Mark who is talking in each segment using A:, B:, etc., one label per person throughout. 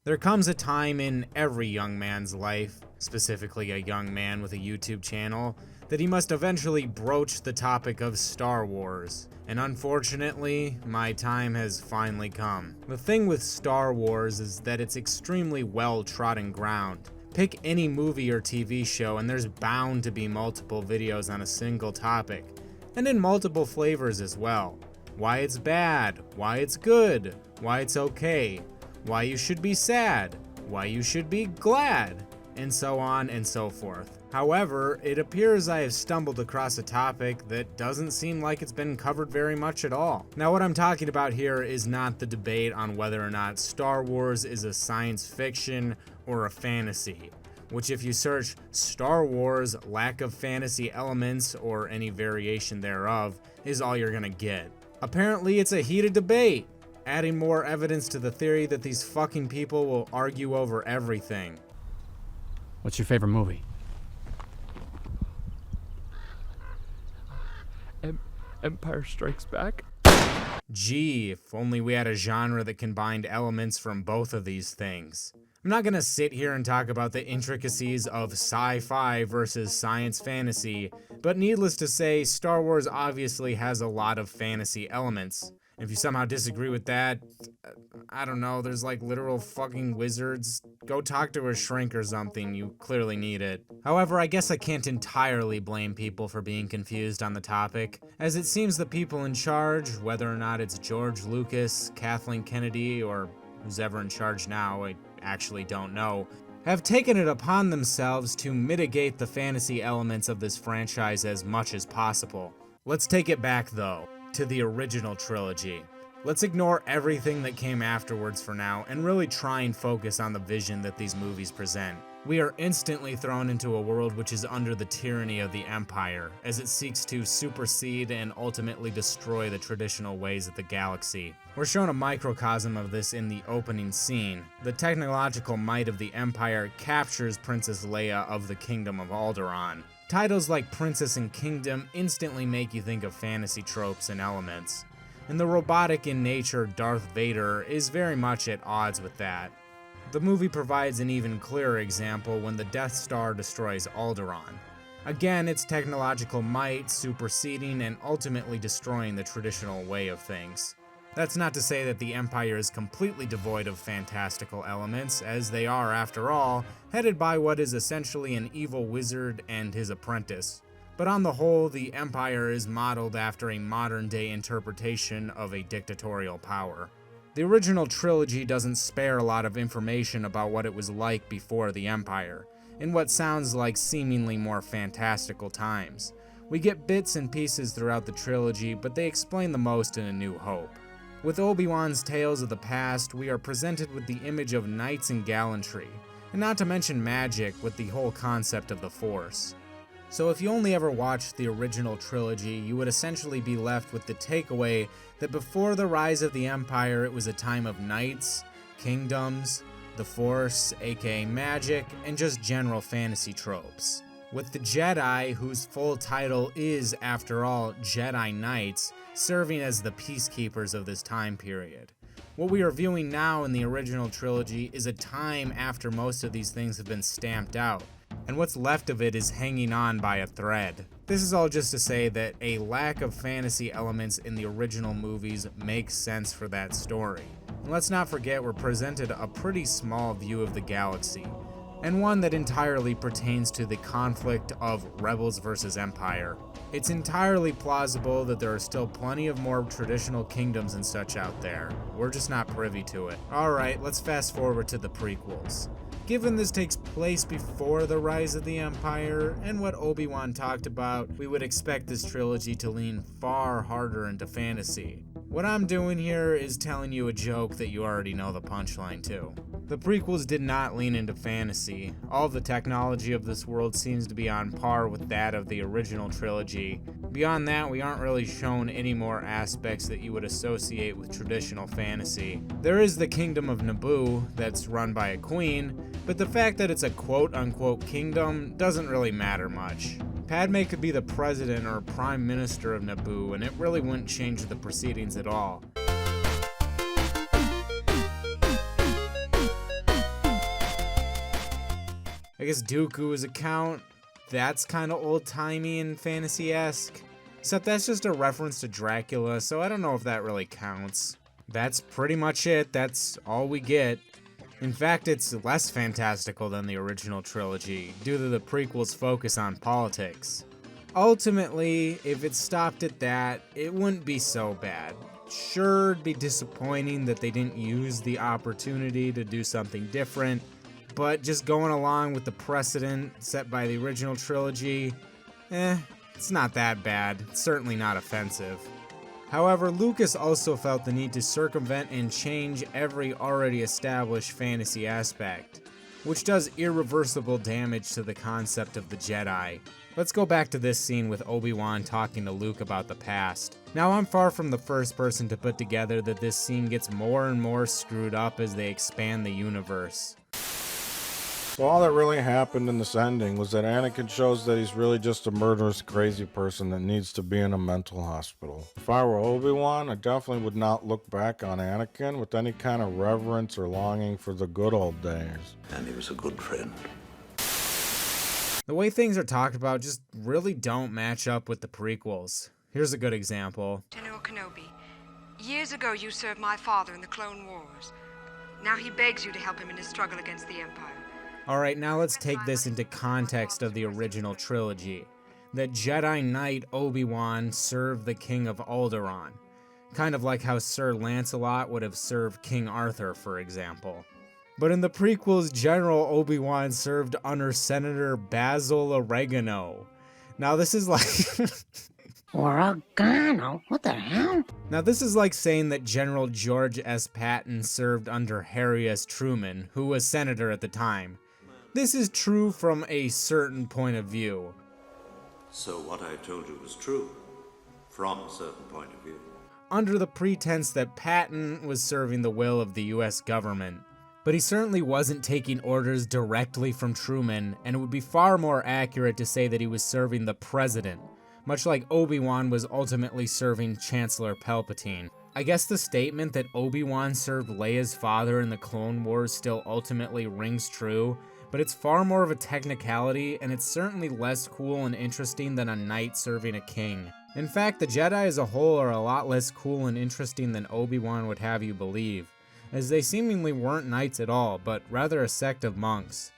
A: There comes a time in every young man's life, specifically a young man with a YouTube channel, that he must eventually broach the topic of Star Wars. And unfortunately, my time has finally come. The thing with Star Wars is that it's extremely well-trodden ground. Pick any movie or TV show and there's bound to be multiple videos on a single topic, and in multiple flavors as well. Why it's bad, why it's good, why it's okay, why you should be sad, why you should be glad, and so on and so forth. However, it appears I have stumbled across a topic that doesn't seem like it's been covered very much at all. Now, what I'm talking about here is not the debate on whether or not Star Wars is a science fiction or a fantasy, which if you search Star Wars lack of fantasy elements or any variation thereof is all you're gonna get. Apparently, it's a heated debate, adding more evidence to the theory that these fucking people will argue over everything.
B: What's your favorite movie? Empire Strikes Back?
A: Gee, if only we had a genre that combined elements from both of these things. I'm not gonna sit here and talk about the intricacies of sci-fi versus science fantasy, but needless to say, Star Wars obviously has a lot of fantasy elements. If you somehow disagree with that, I don't know, there's like literal fucking wizards. Go talk to a shrink or something, you clearly need it. However, I guess I can't entirely blame people for being confused on the topic, as it seems the people in charge, whether or not it's George Lucas, Kathleen Kennedy, or who's ever in charge now, I actually don't know, have taken it upon themselves to mitigate the fantasy elements of this franchise as much as possible. Let's take it back though, to the original trilogy. Let's ignore everything that came afterwards for now and really try and focus on the vision that these movies present. We are instantly thrown into a world which is under the tyranny of the Empire, as it seeks to supersede and ultimately destroy the traditional ways of the galaxy. We're shown a microcosm of this in the opening scene. The technological might of the Empire captures Princess Leia of the Kingdom of Alderaan. Titles like Princess and Kingdom instantly make you think of fantasy tropes and elements, and the robotic in nature Darth Vader is very much at odds with that. The movie provides an even clearer example when the Death Star destroys Alderaan. Again, its technological might superseding and ultimately destroying the traditional way of things. That's not to say that the Empire is completely devoid of fantastical elements, as they are, after all, headed by what is essentially an evil wizard and his apprentice. But on the whole, the Empire is modeled after a modern-day interpretation of a dictatorial power. The original trilogy doesn't spare a lot of information about what it was like before the Empire, in what sounds like seemingly more fantastical times. We get bits and pieces throughout the trilogy, but they explain the most in A New Hope. With Obi-Wan's tales of the past, we are presented with the image of knights and gallantry, and not to mention magic with the whole concept of the Force. So if you only ever watched the original trilogy, you would essentially be left with the takeaway that before the rise of the Empire, it was a time of knights, kingdoms, the Force, aka magic, and just general fantasy tropes. With the Jedi, whose full title is, after all, Jedi Knights, serving as the peacekeepers of this time period. What we are viewing now in the original trilogy is a time after most of these things have been stamped out, and what's left of it is hanging on by a thread. This is all just to say that a lack of fantasy elements in the original movies makes sense for that story. And let's not forget we're presented a pretty small view of the galaxy, and one that entirely pertains to the conflict of Rebels versus Empire. It's entirely plausible that there are still plenty of more traditional kingdoms and such out there. We're just not privy to it. Alright, let's fast forward to the prequels. Given this takes place before the rise of the Empire, and what Obi-Wan talked about, we would expect this trilogy to lean far harder into fantasy. What I'm doing here is telling you a joke that you already know the punchline to. The prequels did not lean into fantasy. All of the technology of this world seems to be on par with that of the original trilogy. Beyond that, we aren't really shown any more aspects that you would associate with traditional fantasy. There is the Kingdom of Naboo that's run by a queen, but the fact that it's a quote-unquote kingdom doesn't really matter much. Padme could be the president or prime minister of Naboo, and it really wouldn't change the proceedings at all. I guess Dooku's account, that's kind of old-timey and fantasy-esque. Except that's just a reference to Dracula, so I don't know if that really counts. That's pretty much it, that's all we get. In fact, it's less fantastical than the original trilogy, due to the prequel's focus on politics. Ultimately, if it stopped at that, it wouldn't be so bad. Sure, it'd be disappointing that they didn't use the opportunity to do something different, but just going along with the precedent set by the original trilogy, it's not that bad. It's certainly not offensive. However, Lucas also felt the need to circumvent and change every already established fantasy aspect, which does irreversible damage to the concept of the Jedi. Let's go back to this scene with Obi-Wan talking to Luke about the past. Now, I'm far from the first person to put together that this scene gets more and more screwed up as they expand the universe.
C: So all that really happened in this ending was that Anakin shows that he's really just a murderous, crazy person that needs to be in a mental hospital. If I were Obi-Wan, I definitely would not look back on Anakin with any kind of reverence or longing for the good old days.
D: And he was a good friend.
A: The way things are talked about just really don't match up with the prequels. Here's a good example.
E: General Kenobi, years ago you served my father in the Clone Wars. Now he begs you to help him in his struggle against the Empire.
A: Alright, now let's take this into context of the original trilogy. That Jedi Knight Obi-Wan served the King of Alderaan. Kind of like how Sir Lancelot would have served King Arthur, for example. But in the prequels, General Obi-Wan served under Senator Basil Oregano. Now this is like...
F: Oregano? What the hell?
A: Now this is like saying that General George S. Patton served under Harry S. Truman, who was senator at the time. This is true from a certain point of view.
D: So what I told you was true, from a certain point of view.
A: Under the pretense that Patton was serving the will of the US government. But he certainly wasn't taking orders directly from Truman, and it would be far more accurate to say that he was serving the president, much like Obi-Wan was ultimately serving Chancellor Palpatine. I guess the statement that Obi-Wan served Leia's father in the Clone Wars still ultimately rings true, but it's far more of a technicality, and it's certainly less cool and interesting than a knight serving a king. In fact, the Jedi as a whole are a lot less cool and interesting than Obi-Wan would have you believe, as they seemingly weren't knights at all, but rather a sect of monks.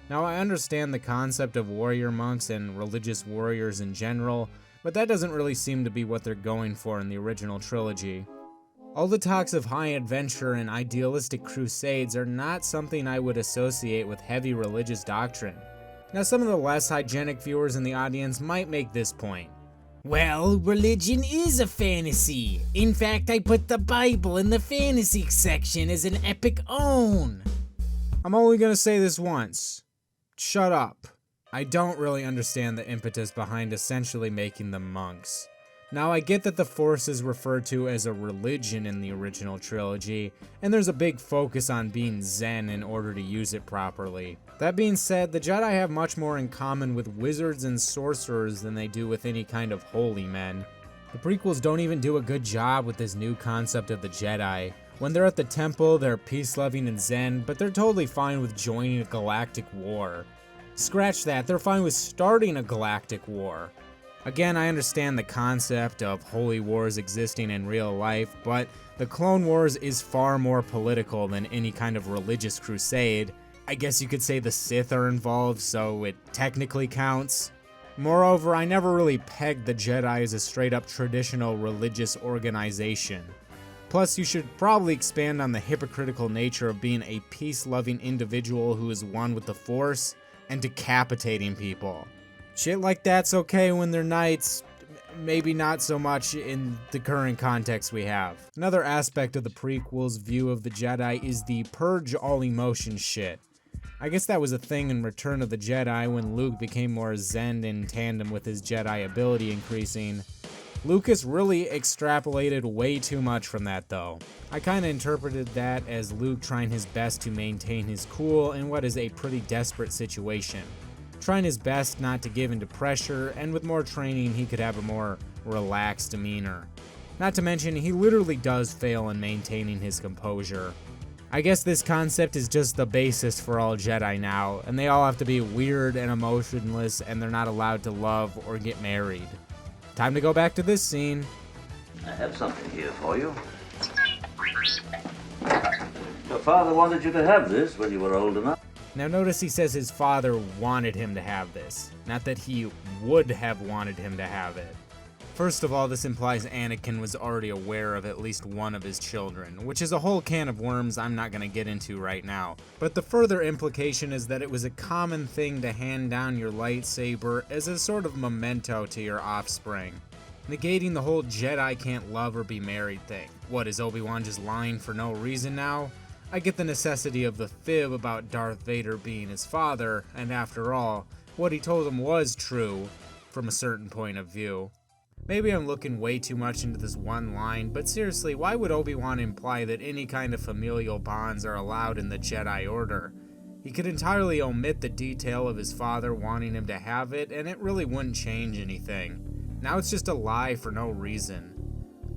A: Now, I understand the concept of warrior monks and religious warriors in general, but that doesn't really seem to be what they're going for in the original trilogy. All the talks of high adventure and idealistic crusades are not something I would associate with heavy religious doctrine. Now, some of the less hygienic viewers in the audience might make this point. Well, religion is a fantasy. In fact, I put the Bible in the fantasy section as an epic own. I'm only gonna say this once. Shut up. I don't really understand the impetus behind essentially making them monks. Now, I get that the Force is referred to as a religion in the original trilogy, and there's a big focus on being Zen in order to use it properly. That being said, the Jedi have much more in common with wizards and sorcerers than they do with any kind of holy men. The prequels don't even do a good job with this new concept of the Jedi. When they're at the temple, they're peace-loving and Zen, but they're totally fine with joining a galactic war. Scratch that, they're fine with starting a galactic war. Again, I understand the concept of holy wars existing in real life, but the Clone Wars is far more political than any kind of religious crusade. I guess you could say the Sith are involved, so it technically counts. Moreover, I never really pegged the Jedi as a straight-up traditional religious organization. Plus, you should probably expand on the hypocritical nature of being a peace-loving individual who is one with the Force and decapitating people. Shit like that's okay when they're knights, maybe not so much in the current context we have. Another aspect of the prequels' view of the Jedi is the purge all emotion shit. I guess that was a thing in Return of the Jedi when Luke became more zen in tandem with his Jedi ability increasing. Lucas really extrapolated way too much from that though. I kinda interpreted that as Luke trying his best to maintain his cool in what is a pretty desperate situation. Trying his best not to give into pressure, and with more training he could have a more relaxed demeanor. Not to mention, he literally does fail in maintaining his composure. I guess this concept is just the basis for all Jedi now, and they all have to be weird and emotionless, and they're not allowed to love or get married. Time to go back to this scene.
F: I have something here for you. Your father wanted you to have this when you were old enough.
A: Now notice he says his father wanted him to have this, not that he would have wanted him to have it. First of all, this implies Anakin was already aware of at least one of his children, which is a whole can of worms I'm not going to get into right now. But the further implication is that it was a common thing to hand down your lightsaber as a sort of memento to your offspring, negating the whole Jedi can't love or be married thing. What, is Obi-Wan just lying for no reason now? I get the necessity of the fib about Darth Vader being his father, and after all, what he told him was true, from a certain point of view. Maybe I'm looking way too much into this one line, but seriously, why would Obi-Wan imply that any kind of familial bonds are allowed in the Jedi Order? He could entirely omit the detail of his father wanting him to have it, and it really wouldn't change anything. Now it's just a lie for no reason.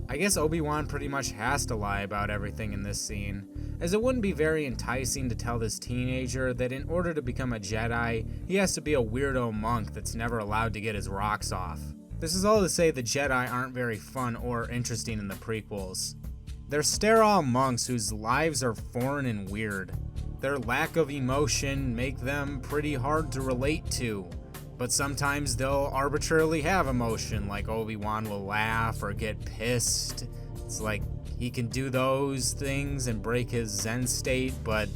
A: I guess Obi-Wan pretty much has to lie about everything in this scene, as it wouldn't be very enticing to tell this teenager that in order to become a Jedi, he has to be a weirdo monk that's never allowed to get his rocks off. This is all to say the Jedi aren't very fun or interesting in the prequels. They're sterile monks whose lives are foreign and weird. Their lack of emotion make them pretty hard to relate to. But sometimes they'll arbitrarily have emotion, like Obi-Wan will laugh or get pissed. It's like he can do those things and break his Zen state, but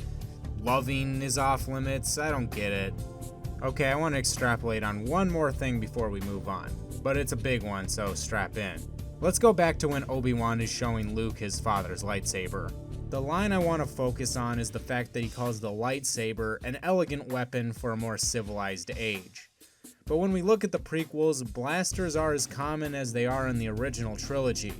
A: loving is off limits. I don't get it. Okay, I want to extrapolate on one more thing before we move on, but it's a big one, so strap in. Let's go back to when Obi-Wan is showing Luke his father's lightsaber. The line I want to focus on is the fact that he calls the lightsaber an elegant weapon for a more civilized age. But when we look at the prequels, blasters are as common as they are in the original trilogy.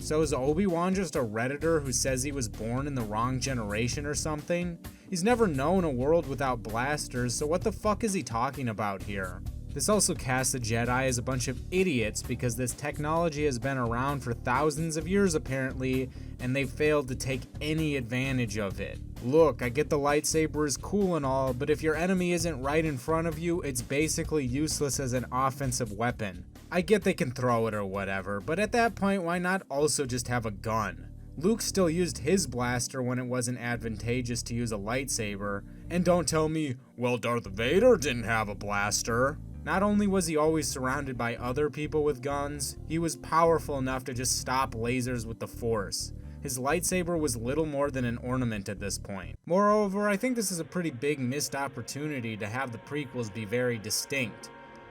A: So is Obi-Wan just a Redditor who says he was born in the wrong generation or something? He's never known a world without blasters, so what the fuck is he talking about here? This also casts the Jedi as a bunch of idiots because this technology has been around for thousands of years apparently, and they've failed to take any advantage of it. Look, I get the lightsaber is cool and all, but if your enemy isn't right in front of you, it's basically useless as an offensive weapon. I get they can throw it or whatever, but at that point, why not also just have a gun? Luke still used his blaster when it wasn't advantageous to use a lightsaber, and don't tell me, well, Darth Vader didn't have a blaster. Not only was he always surrounded by other people with guns, he was powerful enough to just stop lasers with the Force. His lightsaber was little more than an ornament at this point. Moreover, I think this is a pretty big missed opportunity to have the prequels be very distinct.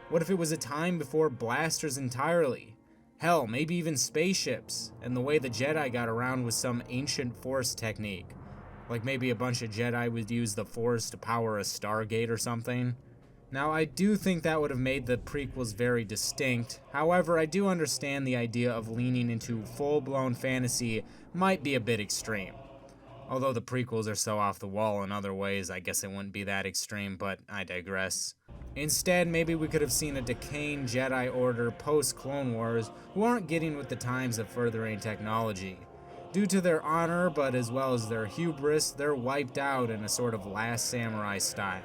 A: What if it was a time before blasters entirely? Hell, maybe even spaceships, and the way the Jedi got around was some ancient Force technique. Like maybe a bunch of Jedi would use the Force to power a Stargate or something. Now, I do think that would have made the prequels very distinct. However, I do understand the idea of leaning into full-blown fantasy might be a bit extreme. Although the prequels are so off the wall in other ways, I guess it wouldn't be that extreme, but I digress. Instead, maybe we could have seen a decaying Jedi Order post-Clone Wars who aren't getting with the times of furthering technology. Due to their honor, but as well as their hubris, they're wiped out in a sort of Last Samurai style.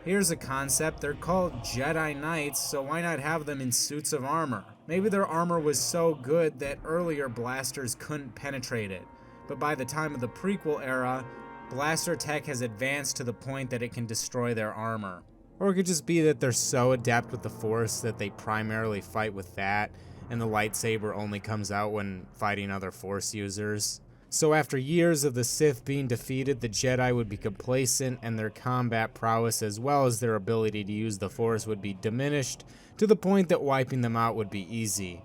A: Here's a concept, they're called Jedi Knights, so why not have them in suits of armor? Maybe their armor was so good that earlier blasters couldn't penetrate it, but by the time of the prequel era, blaster tech has advanced to the point that it can destroy their armor. Or it could just be that they're so adept with the Force that they primarily fight with that, and the lightsaber only comes out when fighting other Force users. So after years of the Sith being defeated, the Jedi would be complacent and their combat prowess as well as their ability to use the Force would be diminished to the point that wiping them out would be easy.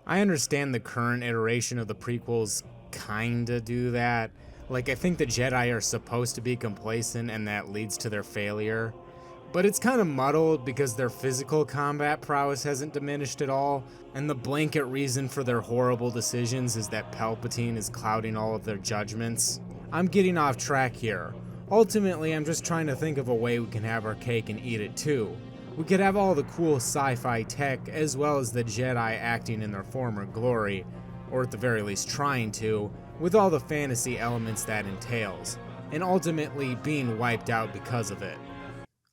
A: I understand the current iteration of the prequels kinda do that. Like, I think the Jedi are supposed to be complacent and that leads to their failure. But it's kind of muddled because their physical combat prowess hasn't diminished at all, and the blanket reason for their horrible decisions is that Palpatine is clouding all of their judgments. I'm getting off track here. Ultimately, I'm just trying to think of a way we can have our cake and eat it too. We could have all the cool sci-fi tech as well as the Jedi acting in their former glory, or at the very least trying to, with all the fantasy elements that entails. and ultimately being wiped out because of it.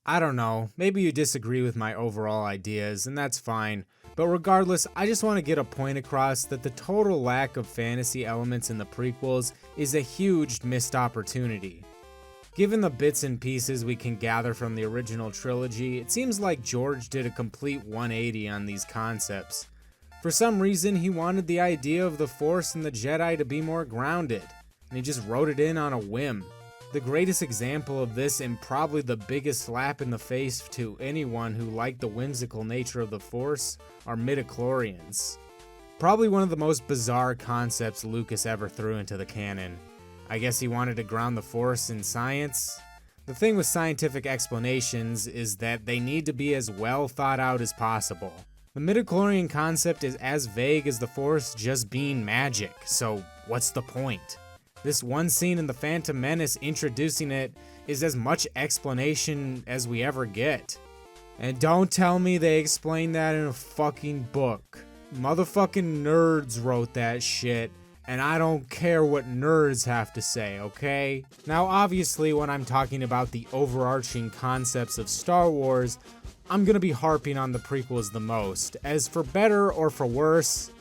A: I don't know, maybe you disagree with my overall ideas, and that's fine, but regardless, I just want to get a point across that the total lack of fantasy elements in the prequels is a huge missed opportunity. Given the bits and pieces we can gather from the original trilogy, it seems like George did a complete 180 on these concepts. For some reason, he wanted the idea of the Force and the Jedi to be more grounded, and he just wrote it in on a whim. The greatest example of this, and probably the biggest slap in the face to anyone who liked the whimsical nature of the Force, are midi-chlorians. Probably one of the most bizarre concepts Lucas ever threw into the canon. I guess he wanted to ground the Force in science. The thing with scientific explanations is that they need to be as well thought out as possible. The midi-chlorian concept is as vague as the Force just being magic, so what's the point? This one scene in The Phantom Menace introducing it is as much explanation as we ever get. And don't tell me they explained that in a fucking book. Motherfucking nerds wrote that shit, and I don't care what nerds have to say, okay? Now obviously when I'm talking about the overarching concepts of Star Wars, I'm gonna be harping on the prequels the most, as for better or for worse,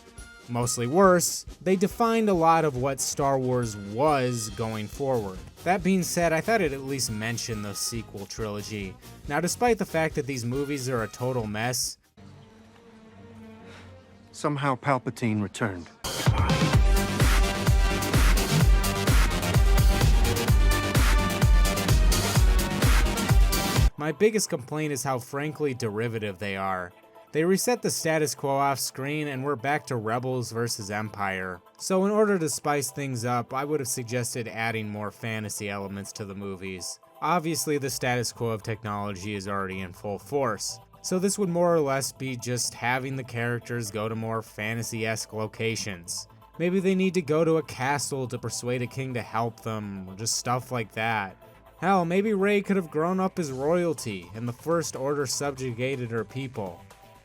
A: mostly worse, they defined a lot of what Star Wars was going forward. That being said, I thought I'd at least mention the sequel trilogy. Now, despite the fact that these movies are a total mess,
G: somehow Palpatine returned.
A: my biggest complaint is how frankly derivative they are. They reset the status quo off screen and we're back to Rebels versus Empire. So in order to spice things up, I would have suggested adding more fantasy elements to the movies. Obviously the status quo of technology is already in full force, so this would more or less be just having the characters go to more fantasy-esque locations. Maybe they need to go to a castle to persuade a king to help them, or just stuff like that. Hell, maybe Rey could have grown up as royalty and the First Order subjugated her people.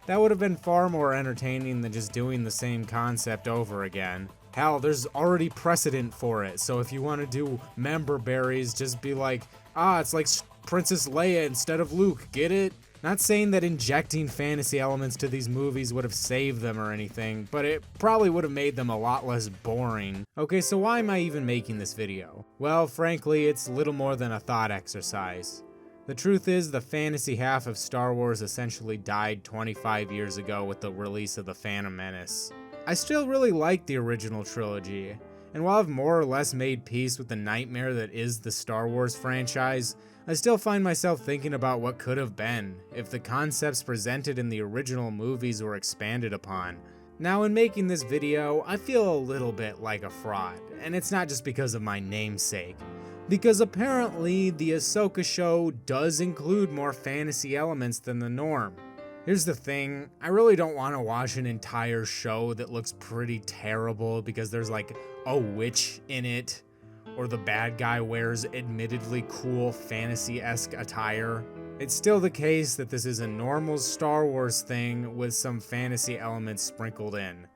A: That would have been far more entertaining than just doing the same concept over again. Hell, there's already precedent for it, so if you want to do member berries, just be like, it's like Princess Leia instead of Luke, get it? Not saying that injecting fantasy elements to these movies would have saved them or anything, but it probably would have made them a lot less boring. Okay, so why am I even making this video? Well, frankly, it's little more than a thought exercise. The truth is, the fantasy half of Star Wars essentially died 25 years ago with the release of The Phantom Menace. I still really like the original trilogy, and while I've more or less made peace with the nightmare that is the Star Wars franchise, I still find myself thinking about what could have been if the concepts presented in the original movies were expanded upon. Now, in making this video, I feel a little bit like a fraud, and it's not just because of my namesake. Because apparently, the Ahsoka show does include more fantasy elements than the norm. Here's the thing, I really don't want to watch an entire show that looks pretty terrible because there's like a witch in it, or the bad guy wears admittedly cool fantasy-esque attire. It's still the case that this is a normal Star Wars thing with some fantasy elements sprinkled in,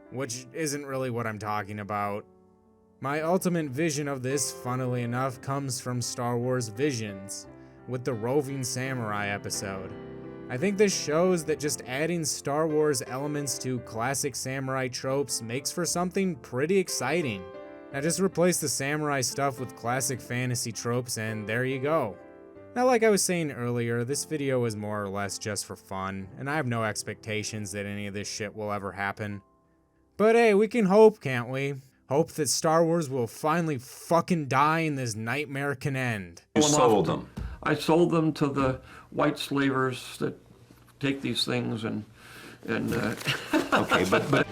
A: which isn't really what I'm talking about. My ultimate vision of this, funnily enough, comes from Star Wars Visions, with the Roving Samurai episode. I think this shows that just adding Star Wars elements to classic samurai tropes makes for something pretty exciting. Now just replace the samurai stuff with classic fantasy tropes and there you go. Now, like I was saying earlier, this video is more or less just for fun, and I have no expectations that any of this shit will ever happen. But hey, we can hope, can't we? Hope that Star Wars will finally fucking die and this nightmare can end.
H: You sold them. I sold them to the white slavers that take these things and okay, but